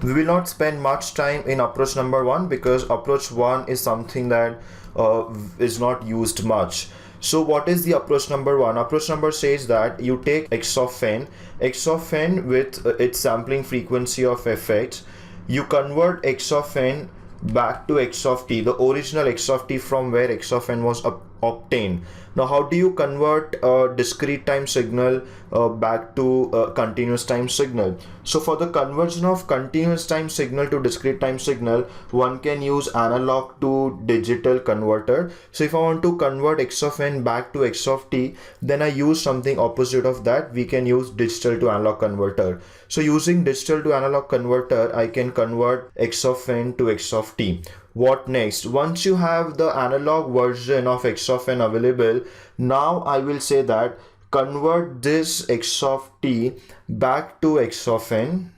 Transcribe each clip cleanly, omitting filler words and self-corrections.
We will not spend much time in approach number 1 because approach 1 is something that is not used much. So what is the approach number 1? Approach number says that you take x of n with its sampling frequency of fx, you convert x of n back to x of t, the original x of t from where x of n was obtained. Now how do you convert a discrete time signal back to a continuous time signal? So for the conversion of continuous time signal to discrete time signal, one can use analog to digital converter. So if I want to convert x of n back to x of t, then I use something opposite of that. We can use digital to analog converter. So using digital to analog converter, I can convert x of n to x of t. What next? Once you have the analog version of x of n available, now I will say that convert this x of t back to x of n.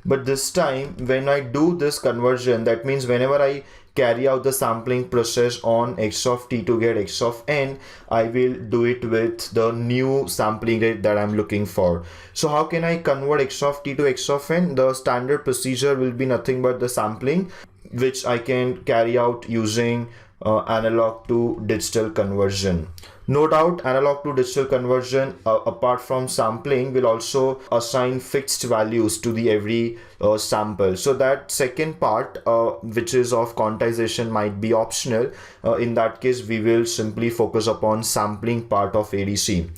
But this time when I do this conversion, that means whenever I carry out the sampling process on x of t to get x of n, I will do it with the new sampling rate that I'm looking for. So how can I convert x of t to x of n? The standard procedure will be nothing but the sampling, which I can carry out using analog to digital conversion. No doubt analog to digital conversion, apart from sampling, will also assign fixed values to the every sample. So that second part, which is of quantization, might be optional. In that case, we will simply focus upon sampling part of ADC.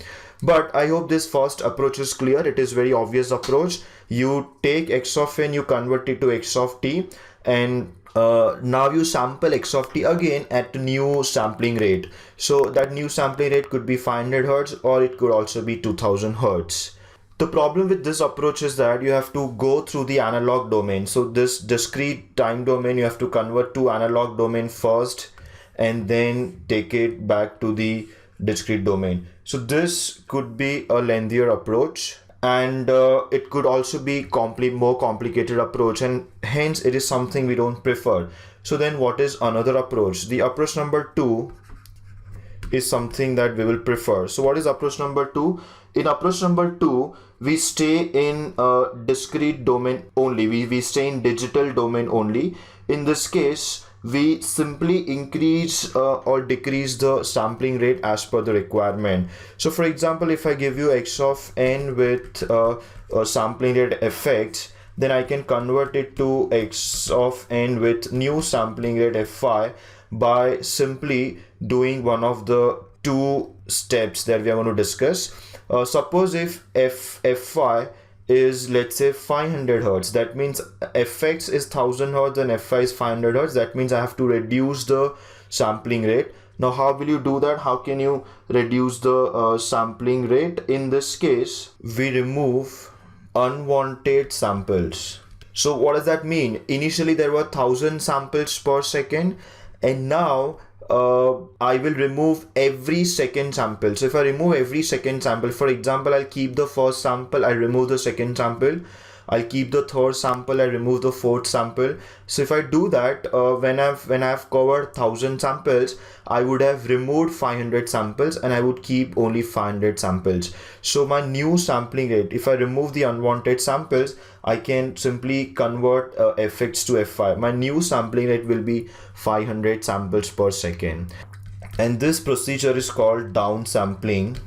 But I hope this first approach is clear. It is very obvious approach. You take x of n, you convert it to x of t, and now you sample x of t again at new sampling rate. So that new sampling rate could be 500 Hertz or it could also be 2000 Hertz. The problem with this approach is that you have to go through the analog domain. So this discrete time domain, you have to convert to analog domain first and then take it back to the discrete domain. So this could be a lengthier approach, and it could also be more complicated approach, and hence it is something we don't prefer. So then what is another approach? The approach number 2 is something that we will prefer. So what is approach number 2? In approach number 2, we stay in discrete domain only. We stay in digital domain only. In this case, we simply increase or decrease the sampling rate as per the requirement. So for example, if I give you x of n with a sampling rate fx, then I can convert it to x of n with new sampling rate fy by simply doing one of the two steps that we are going to discuss. Suppose if fy is, let's say, 500 Hertz, that means fx is 1000 Hertz and fy is 500 Hertz. That means I have to reduce the sampling rate. Now how will you do that? How can you reduce the sampling rate? In this case, we remove unwanted samples. So what does that mean? Initially there were 1000 samples per second, and now I will remove every second sample. So if I remove every second sample, for example, I'll keep the first sample, I remove the second sample, I'll keep the third sample, I remove the fourth sample. So if I do that, when I've covered 1000 samples, I would have removed 500 samples and I would keep only 500 samples. So my new sampling rate, if I remove the unwanted samples, I can simply convert fx to fy. My new sampling rate will be 500 samples per second. And this procedure is called downsampling.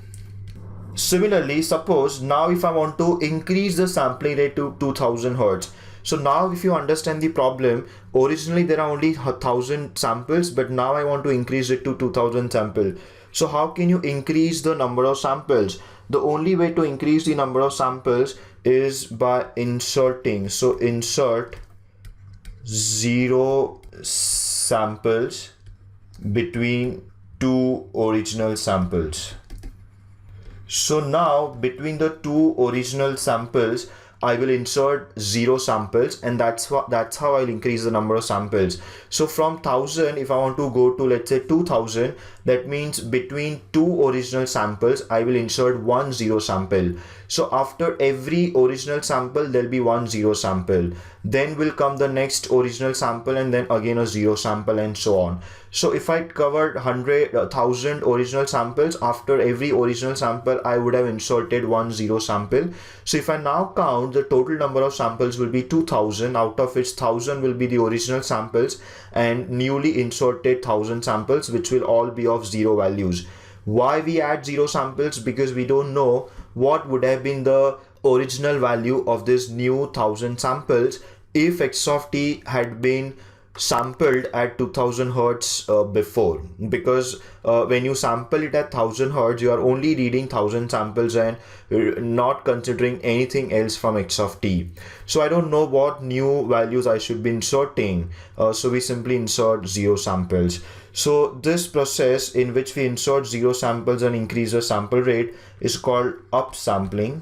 Similarly, suppose now if I want to increase the sampling rate to 2000 Hertz. So now if you understand the problem, originally there are only 1000 samples, but now I want to increase it to 2000 samples. So how can you increase the number of samples? The only way to increase the number of samples is by inserting. So insert 0 samples between two original samples. So now between the two original samples, I will insert 0 samples, and that's how I'll increase the number of samples. So from 1000, if I want to go to, let's say, 2000, That means between two original samples, I will insert one zero sample. So after every original sample, there'll be one zero sample. Then will come the next original sample and then again a zero sample and so on. So if I covered 100,000 original samples, after every original sample, I would have inserted one zero sample. So if I now count, the total number of samples will be 2000, out of which 1000 will be the original samples and newly inserted 1000 samples, which will all be of zero values. Why we add zero samples? Because we don't know what would have been the original value of this new 1000 samples if x of t had been sampled at 2000 hertz before, because when you sample it at 1000 hertz, you are only reading 1000 samples and not considering anything else from x of t. So I don't know what new values I should be inserting, so we simply insert zero samples. So this process in which we insert zero samples and increase the sample rate is called upsampling.